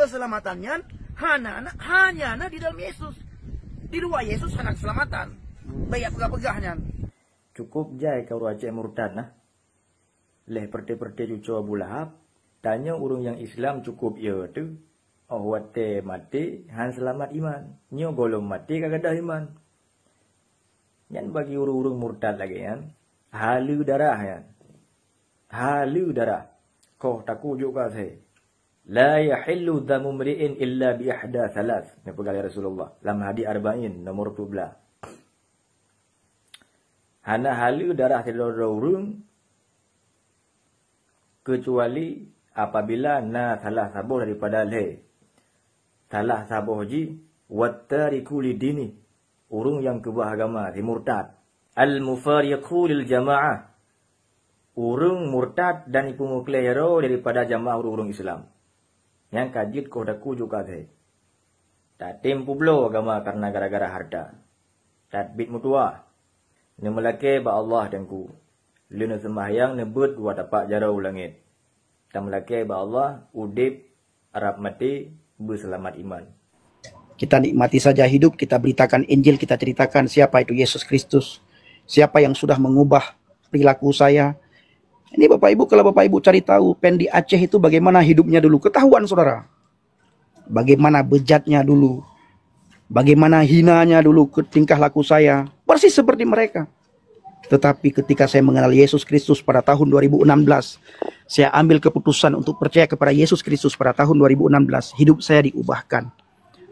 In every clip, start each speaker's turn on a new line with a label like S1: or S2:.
S1: keselamatannya hanya di dalam Yesus. Di luar Yesus hanya keselamatan. Baik pegah-pegahnya.
S2: Cukup jai kau aceh murtad nah. Leh perte-perte cucu Abu Lahab. Tanya urung yang Islam cukup ya tu. Oh wate mati han selamat iman. Nyo golong mati kagak ada iman. Yan bagi urung-urung murtad lagi kan. Halu darah kan. Halu darah. Kau taku juga saya. La yahillu dhamu mri'in illa bi ihda thalath. Ini pegali Rasulullah. Dalam hadis Arba'in nomor 12. Hana halu darah tidak urung kecuali apabila na salah sabuh daripada le. Salah sabuh ji wattariku lidini. Urung yang kebuah agama si murtad. Al-mufariqu lil jamaah. Urung murtad dan ipu muklehero daripada jamaah urung Islam. Yang kajit kau daku juga saya. Tak tempu blow agama karena gara-gara harta. Tak bit mutua. Ini melake ba Allah dan ku. Luna sembahyang nebut dua tapak jarau langit. Tak melake ba Allah udip Arab mati berselamat iman.
S3: Kita nikmati saja hidup, kita beritakan Injil, kita ceritakan siapa itu Yesus Kristus. Siapa yang sudah mengubah perilaku saya. Ini Bapak Ibu, kalau Bapak Ibu cari tahu Pendi Aceh itu bagaimana hidupnya dulu. Ketahuan saudara. Bagaimana bejatnya dulu. Bagaimana hinanya dulu tingkah laku saya. Persis seperti mereka. Tetapi ketika saya mengenal Yesus Kristus pada tahun 2016. Saya ambil keputusan untuk percaya kepada Yesus Kristus pada tahun 2016. Hidup saya diubahkan.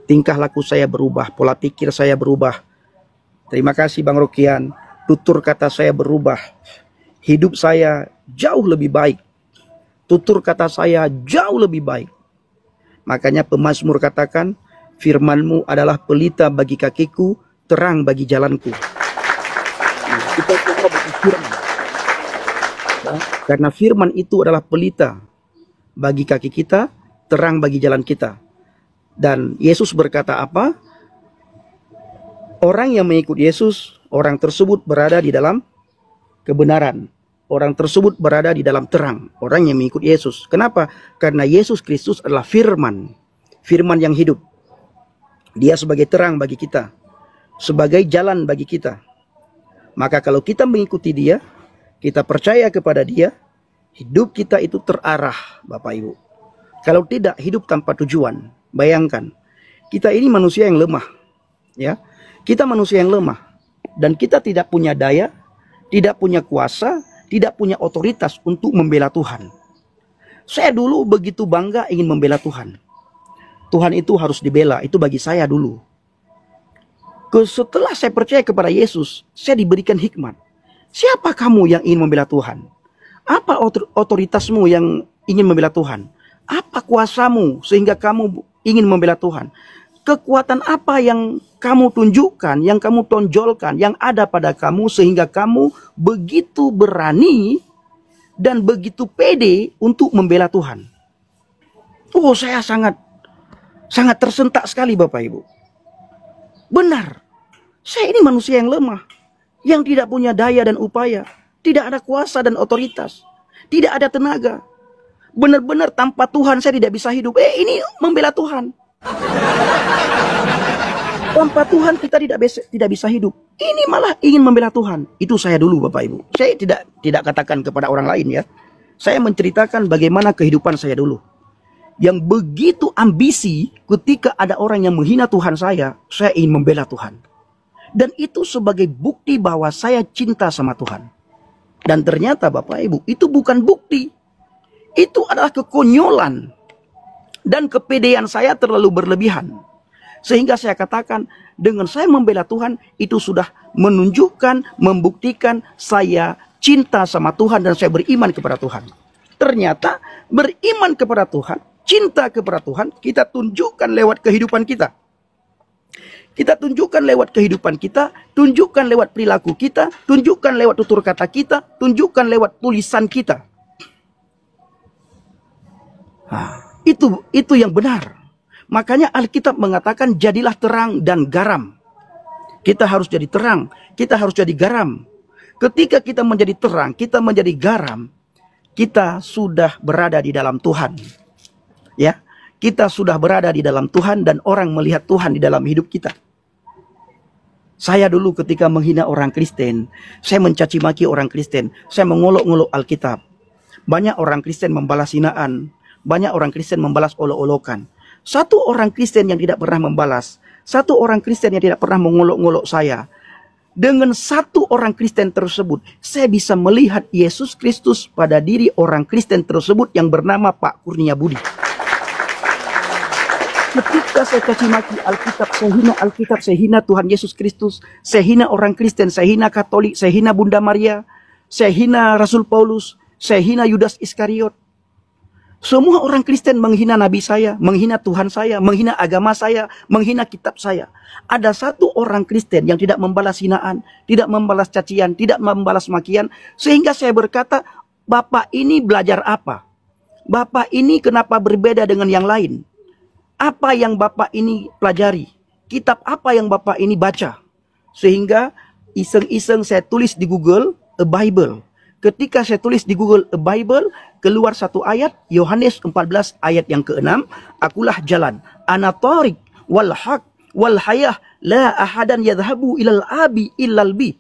S3: Tingkah laku saya berubah. Pola pikir saya berubah. Terima kasih Bang Rokian. Tutur kata saya berubah. Hidup saya jauh lebih baik. Tutur kata saya jauh lebih baik. Makanya pemazmur katakan, firman-Mu adalah pelita bagi kakiku, terang bagi jalanku. Nah, kita semua bagi firman. Nah, karena firman itu adalah pelita bagi kaki kita, terang bagi jalan kita. Dan Yesus berkata apa? Orang yang mengikut Yesus, orang tersebut berada di dalam kebenaran. Orang tersebut berada di dalam terang. Orang yang mengikut Yesus. Kenapa? Karena Yesus Kristus adalah firman. Firman yang hidup. Dia sebagai terang bagi kita. Sebagai jalan bagi kita. Maka kalau kita mengikuti dia, kita percaya kepada dia, hidup kita itu terarah, Bapak Ibu. Kalau tidak, hidup tanpa tujuan. Bayangkan, kita ini manusia yang lemah. Ya, kita manusia yang lemah. Dan kita tidak punya daya, tidak punya kuasa, tidak punya otoritas untuk membela Tuhan. Saya dulu begitu bangga ingin membela Tuhan. Tuhan itu harus dibela, itu bagi saya dulu. Setelah saya percaya kepada Yesus, saya diberikan hikmat. Siapa kamu yang ingin membela Tuhan? Apa otoritasmu yang ingin membela Tuhan? Apa kuasamu sehingga kamu ingin membela Tuhan? Kekuatan apa yang kamu tunjukkan, yang kamu tonjolkan, yang ada pada kamu sehingga kamu begitu berani dan begitu pede untuk membela Tuhan? Oh, saya sangat tersentak sekali Bapak Ibu. Benar, saya ini manusia yang lemah, yang tidak punya daya dan upaya, tidak ada kuasa dan otoritas, tidak ada tenaga. Benar-benar tanpa Tuhan saya tidak bisa hidup. Ini membela Tuhan. Tanpa Tuhan kita tidak bisa hidup. Ini malah ingin membela Tuhan. Itu saya dulu Bapak Ibu. Saya tidak katakan kepada orang lain ya. Saya menceritakan bagaimana kehidupan saya dulu. Yang begitu ambisi ketika ada orang yang menghina Tuhan saya ingin membela Tuhan. Dan itu sebagai bukti bahwa saya cinta sama Tuhan. Dan ternyata Bapak Ibu, itu bukan bukti. Itu adalah kekonyolan. Dan kepedean saya terlalu berlebihan. Sehingga saya katakan, dengan saya membela Tuhan, itu sudah menunjukkan, membuktikan saya cinta sama Tuhan dan saya beriman kepada Tuhan. Ternyata beriman kepada Tuhan, cinta kepada Tuhan, kita tunjukkan lewat kehidupan kita. Kita tunjukkan lewat kehidupan kita, tunjukkan lewat perilaku kita, tunjukkan lewat tutur kata kita, tunjukkan lewat tulisan kita. Nah, itu yang benar. Makanya Alkitab mengatakan jadilah terang dan garam. Kita harus jadi terang, kita harus jadi garam. Ketika kita menjadi terang, kita menjadi garam, kita sudah berada di dalam Tuhan. Ya, kita sudah berada di dalam Tuhan dan orang melihat Tuhan di dalam hidup kita. Saya dulu ketika menghina orang Kristen, saya mencaci maki orang Kristen, saya mengolok-olok Alkitab. Banyak orang Kristen membalas hinaan, banyak orang Kristen membalas olok-olokan. Satu orang Kristen yang tidak pernah membalas, satu orang Kristen yang tidak pernah mengolok-olok saya. Dengan satu orang Kristen tersebut, saya bisa melihat Yesus Kristus pada diri orang Kristen tersebut yang bernama Pak Kurnia Budi. Ketika saya caci maki Alkitab, saya hina Tuhan Yesus Kristus, saya hina orang Kristen, saya hina Katolik, saya hina Bunda Maria, saya hina Rasul Paulus, saya hina Yudas Iskariot. Semua orang Kristen menghina Nabi saya, menghina Tuhan saya, menghina agama saya, menghina kitab saya. Ada satu orang Kristen yang tidak membalas hinaan, tidak membalas cacian, tidak membalas makian, sehingga saya berkata, Bapak ini belajar apa? Bapak ini kenapa berbeda dengan yang lain? Apa yang Bapak ini pelajari? Kitab apa yang Bapak ini baca? Sehingga iseng-iseng saya tulis di Google, a Bible. Ketika saya tulis di Google, a Bible, keluar satu ayat, Yohanes 14 ayat yang ke-6, akulah jalan, ana tariq wal haq wal hayah, la ahadan yadhhabu ilal abi illal bi.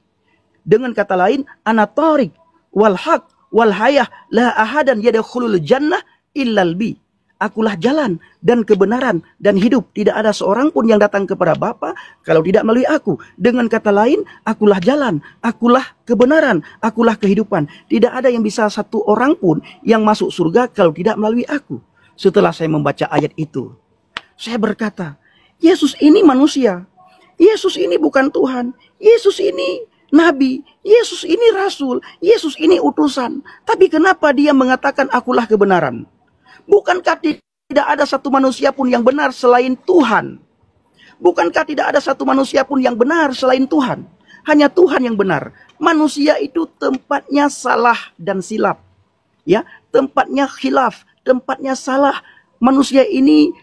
S3: Dengan kata lain, ana tariq wal haq wal hayah, la ahadan yadkhulul jannah illal bi. Akulah jalan dan kebenaran dan hidup. Tidak ada seorang pun yang datang kepada Bapa kalau tidak melalui aku. Dengan kata lain, akulah jalan, akulah kebenaran, akulah kehidupan. Tidak ada yang bisa satu orang pun yang masuk surga kalau tidak melalui aku. Setelah saya membaca ayat itu, saya berkata, Yesus ini manusia. Yesus ini bukan Tuhan. Yesus ini Nabi. Yesus ini Rasul. Yesus ini utusan. Tapi kenapa dia mengatakan akulah kebenaran? Bukankah tidak ada satu manusia pun yang benar selain Tuhan? Bukankah tidak ada satu manusia pun yang benar selain Tuhan? Hanya Tuhan yang benar. Manusia itu tempatnya salah dan silap. Ya, tempatnya khilaf, tempatnya salah. Manusia ini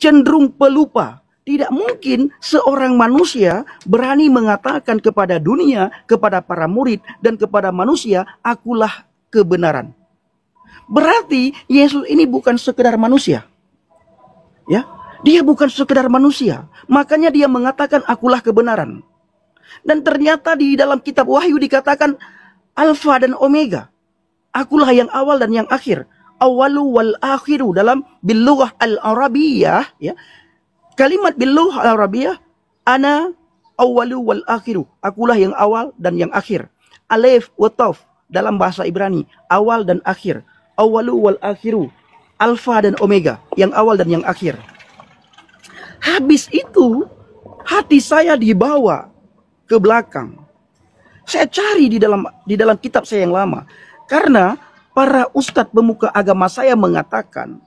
S3: cenderung pelupa. Tidak mungkin seorang manusia berani mengatakan kepada dunia, kepada para murid, dan kepada manusia, akulah kebenaran. Berarti Yesus ini bukan sekedar manusia. Ya, dia bukan sekedar manusia. Makanya dia mengatakan akulah kebenaran. Dan ternyata di dalam kitab Wahyu dikatakan Alfa dan Omega. Akulah yang awal dan yang akhir. Awalu wal akhiru dalam bilughah al-arabiyah, ya. Kalimat bilughah al-arabiyah, ana awalu wal akhiru. Akulah yang awal dan yang akhir. Alif wa taf dalam bahasa Ibrani, awal dan akhir. Awalu wal akhiru, alfa dan omega, yang awal dan yang akhir. Habis itu, hati saya dibawa ke belakang. Saya cari di dalam kitab saya yang lama. Karena para ustadz pemuka agama saya mengatakan,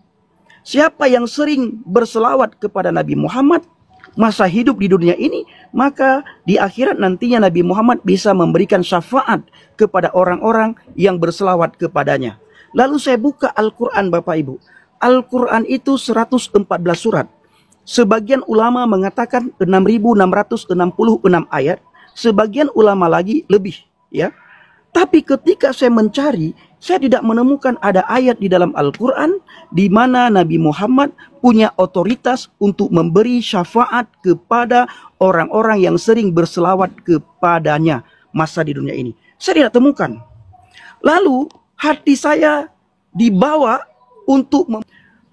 S3: siapa yang sering berselawat kepada Nabi Muhammad, masa hidup di dunia ini, maka di akhirat nantinya Nabi Muhammad bisa memberikan syafaat kepada orang-orang yang berselawat kepadanya. Lalu saya buka Al-Quran Bapak Ibu. Al-Quran itu 114 surat. Sebagian ulama mengatakan 6.666 ayat. Sebagian ulama lagi lebih. Ya. Tapi ketika saya mencari, saya tidak menemukan ada ayat di dalam Al-Quran di mana Nabi Muhammad punya otoritas untuk memberi syafaat kepada orang-orang yang sering berselawat kepadanya masa di dunia ini. Saya tidak temukan. Lalu hati saya dibawa untuk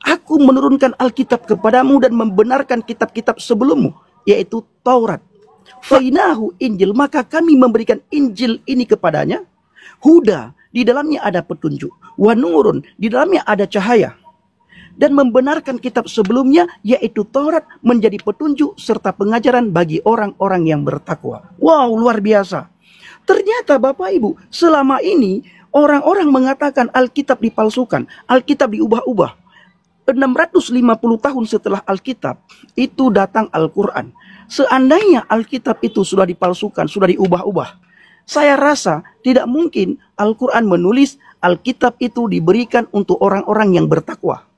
S3: aku menurunkan Alkitab kepadamu dan membenarkan kitab-kitab sebelummu, yaitu Taurat. Fainahu Injil, maka kami memberikan Injil ini kepadanya. Huda, di dalamnya ada petunjuk. Wa nurun, di dalamnya ada cahaya. Dan membenarkan kitab sebelumnya, yaitu Taurat, menjadi petunjuk serta pengajaran bagi orang-orang yang bertakwa. Wow, luar biasa. Ternyata Bapak Ibu, selama ini orang-orang mengatakan Alkitab dipalsukan, Alkitab diubah-ubah. 650 tahun setelah Alkitab, itu datang Al-Quran. Seandainya Alkitab itu sudah dipalsukan, sudah diubah-ubah, saya rasa tidak mungkin Al-Quran menulis Alkitab itu diberikan untuk orang-orang yang bertakwa.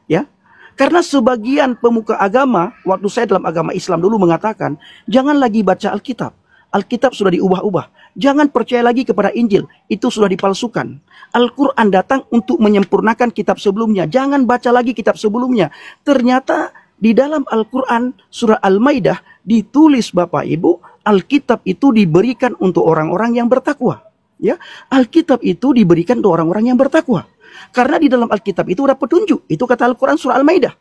S3: Ya, karena sebagian pemuka agama, waktu saya dalam agama Islam dulu mengatakan, jangan lagi baca Alkitab. Alkitab sudah diubah-ubah. Jangan percaya lagi kepada Injil, itu sudah dipalsukan. Al-Quran datang untuk menyempurnakan kitab sebelumnya. Jangan baca lagi kitab sebelumnya. Ternyata di dalam Al-Quran surah Al-Maidah ditulis Bapak Ibu, Alkitab itu diberikan untuk orang-orang yang bertakwa. Ya, Alkitab itu diberikan untuk orang-orang yang bertakwa. Karena di dalam Alkitab itu ada petunjuk. Itu kata Al-Quran surah Al-Maidah.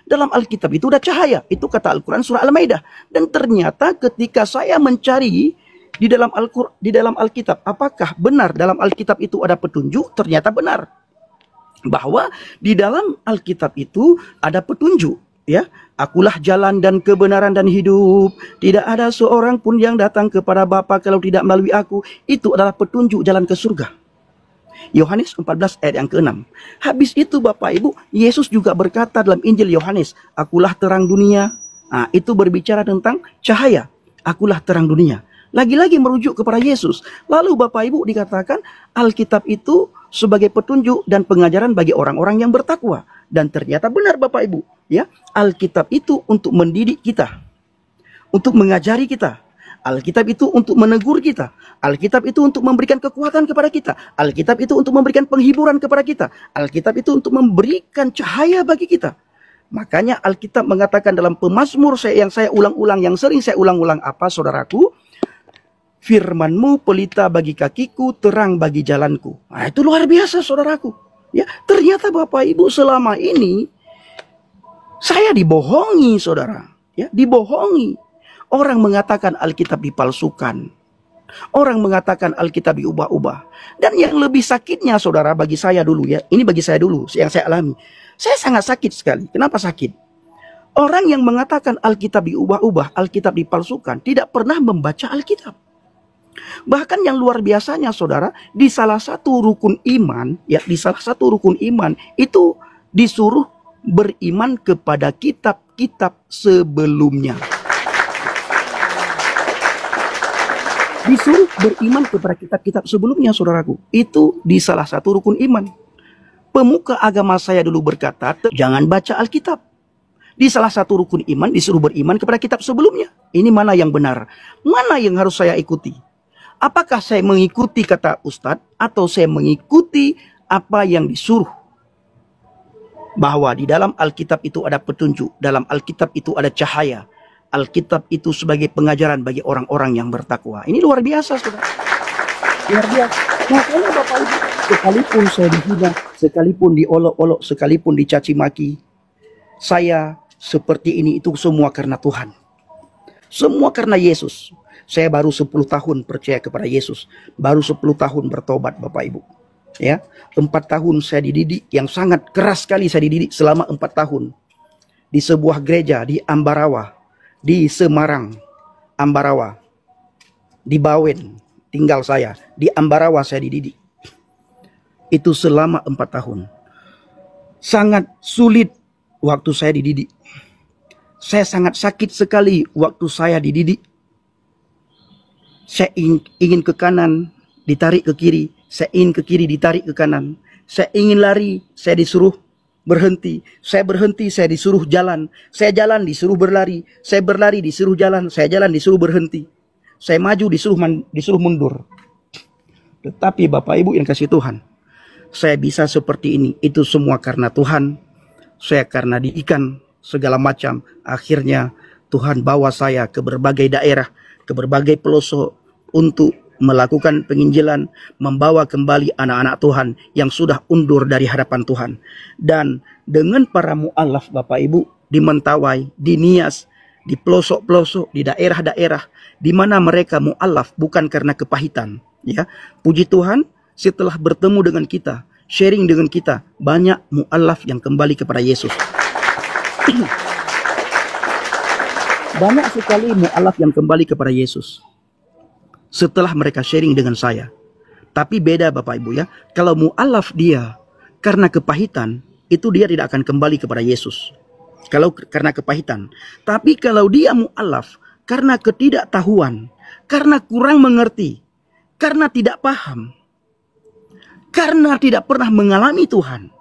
S3: Dalam Alkitab itu ada cahaya. Itu kata Al-Quran surah Al-Maidah. Dan ternyata ketika saya mencari di dalam Alkitab, apakah benar dalam Alkitab itu ada petunjuk? Ternyata benar. Bahwa di dalam Alkitab itu ada petunjuk. Ya, akulah jalan dan kebenaran dan hidup. Tidak ada seorang pun yang datang kepada Bapa kalau tidak melalui aku. Itu adalah petunjuk jalan ke surga. Yohanes 14 ayat yang ke-6. Habis itu Bapak Ibu, Yesus juga berkata dalam Injil Yohanes, akulah terang dunia. Nah, itu berbicara tentang cahaya. Akulah terang dunia. Lagi-lagi merujuk kepada Yesus. Lalu Bapak Ibu dikatakan Alkitab itu sebagai petunjuk dan pengajaran bagi orang-orang yang bertakwa. Dan ternyata benar Bapak Ibu. Ya, Alkitab itu untuk mendidik kita. Untuk mengajari kita. Alkitab itu untuk menegur kita. Alkitab itu untuk memberikan kekuatan kepada kita. Alkitab itu untuk memberikan penghiburan kepada kita. Alkitab itu untuk memberikan cahaya bagi kita. Makanya Alkitab mengatakan dalam Pemazmur yang saya ulang-ulang, yang sering saya ulang-ulang apa saudaraku? Firman-Mu pelita bagi kakiku, terang bagi jalanku. Nah, itu luar biasa saudaraku. Ya, ternyata Bapak Ibu selama ini saya dibohongi saudara. Ya, dibohongi. Orang mengatakan Alkitab dipalsukan. Orang mengatakan Alkitab diubah-ubah. Dan yang lebih sakitnya saudara bagi saya dulu ya. Ini bagi saya dulu yang saya alami. Saya sangat sakit sekali. Kenapa sakit? Orang yang mengatakan Alkitab diubah-ubah, Alkitab dipalsukan, tidak pernah membaca Alkitab. Bahkan yang luar biasanya saudara, di salah satu rukun iman, ya di salah satu rukun iman itu disuruh beriman kepada kitab-kitab sebelumnya. Disuruh beriman kepada kitab-kitab sebelumnya saudaraku. Itu di salah satu rukun iman. Pemuka agama saya dulu berkata, jangan baca Alkitab. Di salah satu rukun iman disuruh beriman kepada kitab sebelumnya. Ini mana yang benar? Mana yang harus saya ikuti? Apakah saya mengikuti kata Ustadz atau saya mengikuti apa yang disuruh? Bahwa di dalam Alkitab itu ada petunjuk, dalam Alkitab itu ada cahaya. Alkitab itu sebagai pengajaran bagi orang-orang yang bertakwa. Ini luar biasa, saudara. Luar biasa. Makanya Bapak Ibu, sekalipun saya dihina, sekalipun diolok-olok, sekalipun dicaci maki, saya seperti ini itu semua karena Tuhan. Semua karena Yesus. Saya baru 10 tahun percaya kepada Yesus. Baru 10 tahun bertobat Bapak Ibu. Ya, 4 tahun saya dididik, yang sangat keras sekali saya dididik selama 4 tahun. Di sebuah gereja di Ambarawa. Di Semarang, Ambarawa, di Bawen, tinggal saya. Di Ambarawa saya dididik. Itu selama 4 tahun. Sangat sulit waktu saya dididik. Saya sangat sakit sekali waktu saya dididik. Saya ingin ke kanan, ditarik ke kiri. Saya ingin ke kiri, ditarik ke kanan. Saya ingin lari, saya disuruh berhenti. Saya berhenti, saya disuruh jalan. Saya jalan, disuruh berlari. Saya berlari, disuruh jalan. Saya jalan, disuruh berhenti. Saya maju, disuruh mundur. Tetapi Bapak Ibu yang kasih Tuhan, saya bisa seperti ini. Itu semua karena Tuhan. Saya karena diikan segala macam. Akhirnya Tuhan bawa saya ke berbagai daerah, ke berbagai pelosok untuk melakukan penginjilan, membawa kembali anak-anak Tuhan yang sudah undur dari hadapan Tuhan. Dan dengan para mu'alaf Bapak Ibu, di Mentawai, di Nias, di pelosok-pelosok, di daerah-daerah, di mana mereka mu'alaf bukan karena kepahitan. Ya, puji Tuhan, setelah bertemu dengan kita, sharing dengan kita, banyak mu'alaf yang kembali kepada Yesus. Banyak sekali mu'alaf yang kembali kepada Yesus setelah mereka sharing dengan saya. Tapi beda Bapak Ibu ya, kalau mu'alaf dia karena kepahitan, itu dia tidak akan kembali kepada Yesus. Kalau karena kepahitan. Tapi kalau dia mu'alaf karena ketidaktahuan, karena kurang mengerti, karena tidak paham, karena tidak pernah mengalami Tuhan,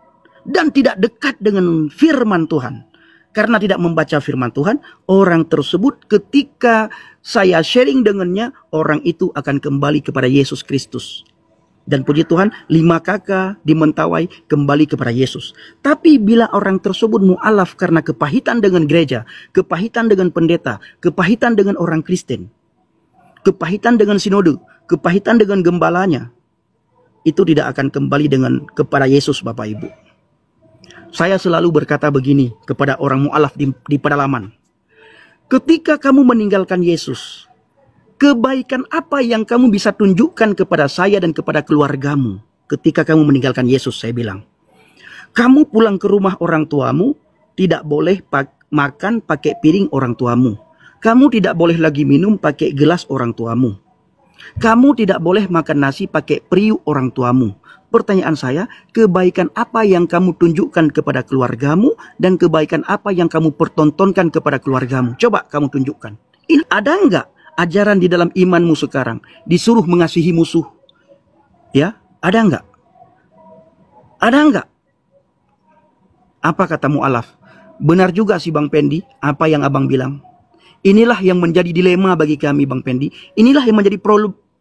S3: dan tidak dekat dengan firman Tuhan, karena tidak membaca firman Tuhan, orang tersebut ketika saya sharing dengannya, orang itu akan kembali kepada Yesus Kristus. Dan puji Tuhan, 5 kakak di Mentawai kembali kepada Yesus. Tapi bila orang tersebut mu'alaf karena kepahitan dengan gereja, kepahitan dengan pendeta, kepahitan dengan orang Kristen, kepahitan dengan sinode, kepahitan dengan gembalanya, itu tidak akan kembali kepada Yesus, Bapak Ibu. Saya selalu berkata begini kepada orang mu'alaf di pedalaman. Ketika kamu meninggalkan Yesus, kebaikan apa yang kamu bisa tunjukkan kepada saya dan kepada keluargamu ketika kamu meninggalkan Yesus? Saya bilang, kamu pulang ke rumah orang tuamu, tidak boleh makan pakai piring orang tuamu. Kamu tidak boleh lagi minum pakai gelas orang tuamu. Kamu tidak boleh makan nasi pakai periuk orang tuamu. Pertanyaan saya, kebaikan apa yang kamu tunjukkan kepada keluargamu dan kebaikan apa yang kamu pertontonkan kepada keluargamu? Coba kamu tunjukkan. Ini ada enggak ajaran di dalam imanmu sekarang? Disuruh mengasihi musuh. Ya, ada enggak? Ada enggak? Apa kata mu'alaf? Benar juga sih Bang Pendi, apa yang abang bilang. Inilah yang menjadi dilema bagi kami Bang Pendi. Inilah yang menjadi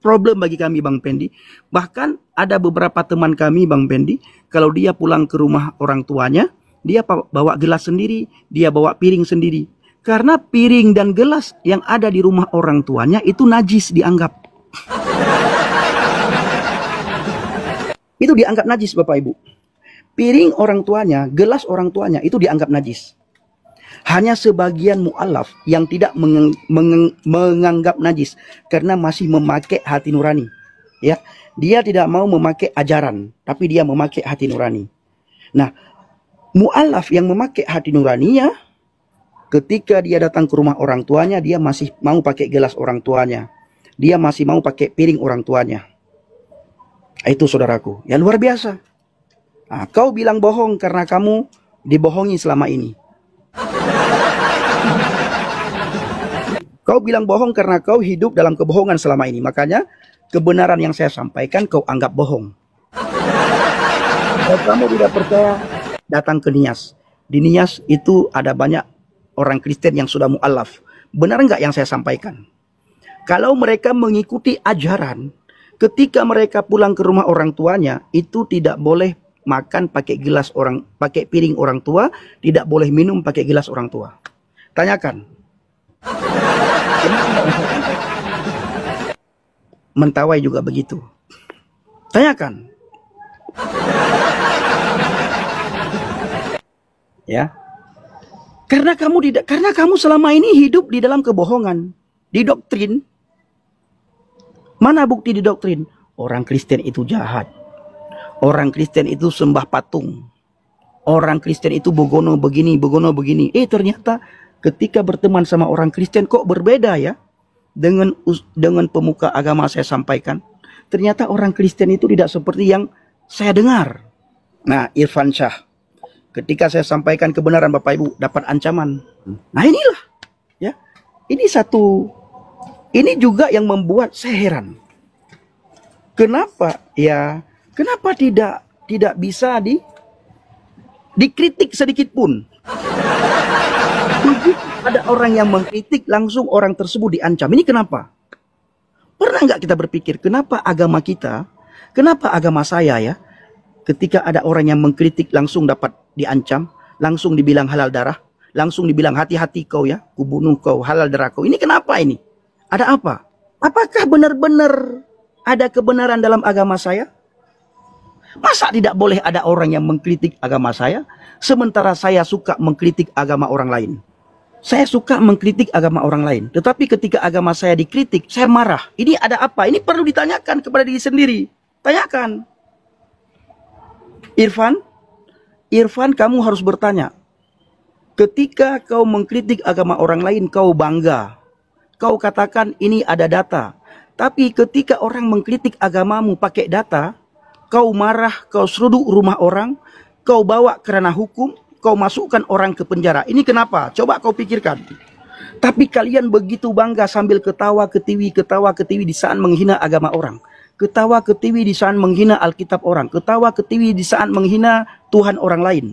S3: problem bagi kami Bang Pendi. Bahkan ada beberapa teman kami Bang Pendi, kalau dia pulang ke rumah orang tuanya, dia bawa gelas sendiri, dia bawa piring sendiri. Karena piring dan gelas yang ada di rumah orang tuanya itu najis dianggap. Itu dianggap najis Bapak Ibu. Piring orang tuanya, gelas orang tuanya itu dianggap najis. Hanya sebagian mu'alaf yang tidak menganggap najis karena masih memakai hati nurani. Ya, dia tidak mau memakai ajaran, tapi dia memakai hati nurani. Nah, mu'alaf yang memakai hati nuraninya, ketika dia datang ke rumah orang tuanya, dia masih mau pakai gelas orang tuanya. Dia masih mau pakai piring orang tuanya. Itu saudaraku, yang luar biasa. Nah, kau bilang bohong karena kamu dibohongi selama ini. Kau bilang bohong karena kau hidup dalam kebohongan selama ini. Makanya kebenaran yang saya sampaikan kau anggap bohong. Kalau kamu tidak percaya, datang ke Nias. Di Nias itu ada banyak orang Kristen yang sudah mu'alaf. Benar enggak yang saya sampaikan? Kalau mereka mengikuti ajaran, ketika mereka pulang ke rumah orang tuanya, itu tidak boleh makan pakai pakai piring orang tua, tidak boleh minum pakai gelas orang tua. Tanyakan. Mentawai juga begitu. Tanyakan. Ya. Karena kamu selama ini hidup di dalam kebohongan, di doktrin. Mana bukti di doktrin? Orang Kristen itu jahat. Orang Kristen itu sembah patung. Orang Kristen itu begono begini, begono begini. Ternyata ketika berteman sama orang Kristen kok berbeda ya dengan pemuka agama saya sampaikan. Ternyata orang Kristen itu tidak seperti yang saya dengar. Nah, Irfan Syah, ketika saya sampaikan kebenaran Bapak Ibu dapat ancaman. Nah, inilah ya. Ini juga yang membuat saya heran. Kenapa tidak bisa dikritik sedikit pun? Begitu ada orang yang mengkritik, langsung orang tersebut diancam. Ini kenapa? Pernah nggak kita berpikir kenapa agama kita, kenapa agama saya ya, ketika ada orang yang mengkritik langsung dapat diancam, langsung dibilang halal darah, langsung dibilang hati-hati kau ya, kubunuh kau, halal darah kau. Ini kenapa ini? Ada apa? Apakah benar-benar ada kebenaran dalam agama saya? Masa tidak boleh ada orang yang mengkritik agama saya, sementara saya suka mengkritik agama orang lain? Saya suka mengkritik agama orang lain, tetapi ketika agama saya dikritik, saya marah. Ini ada apa? Ini perlu ditanyakan kepada diri sendiri. Tanyakan. Irfan, kamu harus bertanya. Ketika kau mengkritik agama orang lain, kau bangga. Kau katakan ini ada data. Tapi ketika orang mengkritik agamamu pakai data, kau marah, kau seruduk rumah orang, kau bawa ke ranah hukum, kau masukkan orang ke penjara. Ini kenapa? Coba kau pikirkan. Tapi kalian begitu bangga sambil ketawa ketiwi di saat menghina agama orang. Ketawa ketiwi di saat menghina Alkitab orang. Ketawa ketiwi di saat menghina Tuhan orang lain.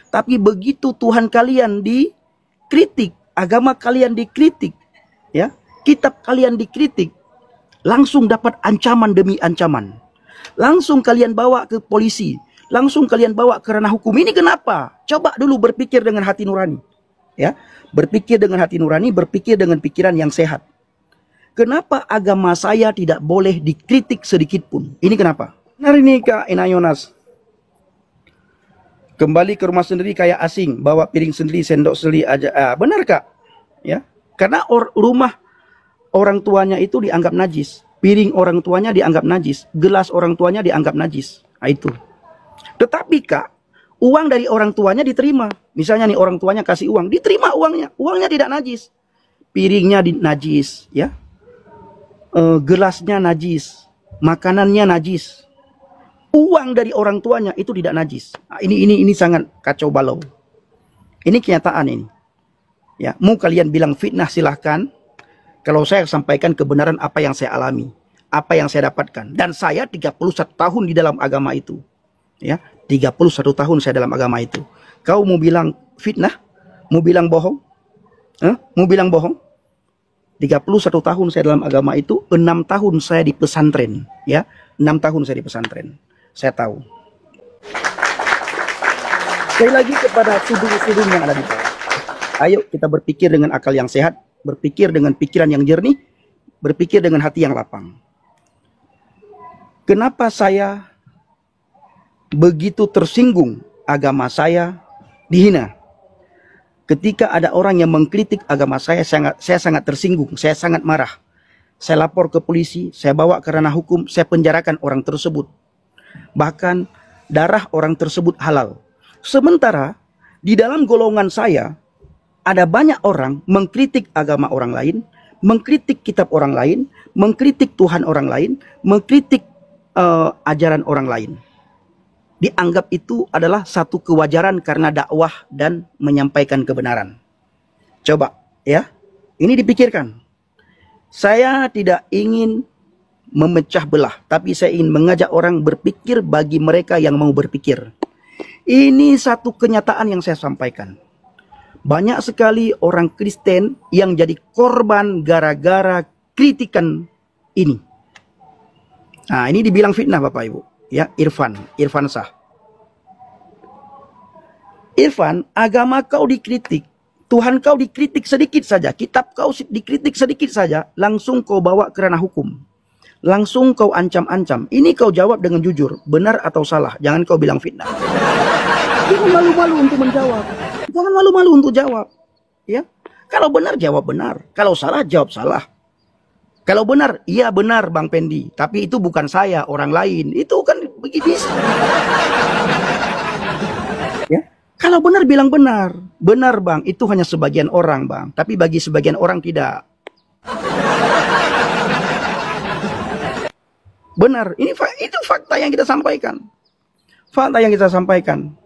S3: Tapi begitu Tuhan kalian dikritik, agama kalian dikritik, ya, kitab kalian dikritik, langsung dapat ancaman demi ancaman. Langsung kalian bawa ke polisi, langsung kalian bawa ke ranah hukum. Ini kenapa? Coba dulu berpikir dengan hati nurani. Ya, berpikir dengan hati nurani, berpikir dengan pikiran yang sehat. Kenapa agama saya tidak boleh dikritik sedikit pun? Ini kenapa? Benar ini Kak Inayonas. Kembali ke rumah sendiri kayak asing, bawa piring sendiri, sendok sendiri aja. Benar Kak? Ya, karena rumah orang tuanya itu dianggap najis. Piring orang tuanya dianggap najis. Gelas orang tuanya dianggap najis. Nah, itu. Tetapi Kak, uang dari orang tuanya diterima. Misalnya nih orang tuanya kasih uang, diterima uangnya. Uangnya tidak najis. Piringnya najis, ya. Gelasnya najis. Makanannya najis. Uang dari orang tuanya itu tidak najis. Nah, ini sangat kacau balau. Ini kenyataan ini. Ya, mau kalian bilang fitnah silahkan. Kalau saya sampaikan kebenaran apa yang saya alami, apa yang saya dapatkan. Dan saya 31 tahun di dalam agama itu. Ya, 31 tahun saya dalam agama itu. Kau mau bilang fitnah? Mau bilang bohong? Mau bilang bohong? 31 tahun saya dalam agama itu, 6 tahun saya di pesantren. Ya, 6 tahun saya di pesantren. Saya tahu. Sekali lagi kepada sudung-sudung yang ada di bawah. Ayo kita berpikir dengan akal yang sehat. Berpikir dengan pikiran yang jernih, berpikir dengan hati yang lapang. Kenapa saya begitu tersinggung agama saya dihina? Ketika ada orang yang mengkritik agama saya sangat tersinggung, saya sangat marah. Saya lapor ke polisi, saya bawa ke ranah hukum, saya penjarakan orang tersebut. Bahkan darah orang tersebut halal. Sementara di dalam golongan saya, ada banyak orang mengkritik agama orang lain, mengkritik kitab orang lain, mengkritik Tuhan orang lain, mengkritik ajaran orang lain. Dianggap itu adalah satu kewajaran karena dakwah dan menyampaikan kebenaran. Coba ya, ini dipikirkan. Saya tidak ingin memecah belah, tapi saya ingin mengajak orang berpikir bagi mereka yang mau berpikir. Ini satu kenyataan yang saya sampaikan. Banyak sekali orang Kristen yang jadi korban gara-gara kritikan ini. Nah, ini dibilang fitnah Bapak Ibu. Ya, Irfan Shah. Irfan, agama kau dikritik, Tuhan kau dikritik sedikit saja, kitab kau dikritik sedikit saja, langsung kau bawa ke ranah hukum. Langsung kau ancam-ancam. Ini kau jawab dengan jujur, benar atau salah. Jangan kau bilang fitnah. Jangan malu-malu untuk menjawab. Jangan malu-malu untuk jawab. Ya, kalau benar jawab benar. Kalau salah jawab salah. Kalau benar, iya benar Bang Pendi. Tapi itu bukan saya, orang lain. Itu kan begini. Ya, kalau benar bilang benar. Benar Bang, itu hanya sebagian orang Bang. Tapi bagi sebagian orang tidak. Benar, itu fakta yang kita sampaikan. Fakta yang kita sampaikan.